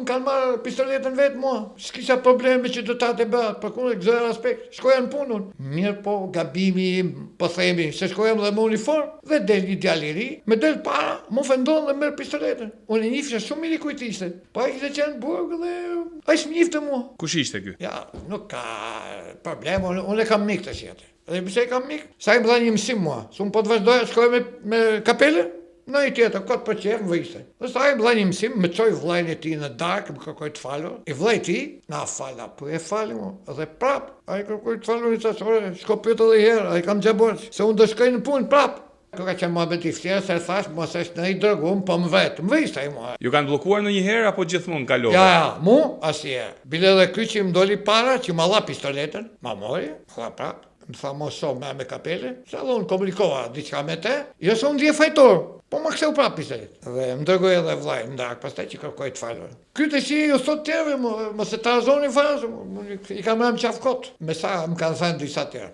më kanë marrë pistoletën vetë mua. S'kisha probleme me qytetarët e Berat, për kundër çdo respekt. Shkoja në punën. Mirë po, gabimi im, po themi, se shkoja dhe me uniformë dhe del një djalë i ri, me del para, më ofendon dhe merr pistoletën. Unë e njihsha shumë mirë kujt ishte. Po ai kishte qenë burg dhe ai s'mjifte mua. Kush ishte ky? Ja, nuk ka problem, unë e kam mik të jetë. Dhe pse e kam mik? Sa i më dha një mësim mua. S'un po të vazhdoja të shkoj me kapele? Në i tjetër, këtë për qef, më vëjste. Dhe sa i më dha një mësim, më qoj vllajën e ti në darkë, më kërkoj të falur. I vllai ti, na fala, po e fali mu. Dhe prap, ai kërkoj të falur, i thash, ore, shko pyet edhe herë, ai kam gjaborç, se unë do shkoj në punë prap. Kjo ka qenë muhabet i fështirë, se thash, mos është në i dërgum, po më vetë, më vëjste ai mua. Ju kanë bllokuar ndonjëherë apo gjithmonë kalove? Ja, mu, asnjëherë. Bile edhe ky që më doli para, që ma dha pistoletën, ma mori, tha prap. Më tha mos so me kapele, se edhe unë komunikova diçka me te, jo se unë dje fajtor, po më ktheu prapë pistolet. Dhe më dërgoi edhe vllai në darkë, pastaj që kërkoi të falur. Ky të shi ju thot tjerëve, mos e trazoni fare, i kam rënë qafë kot, me sa më kanë thënë disa tjerë.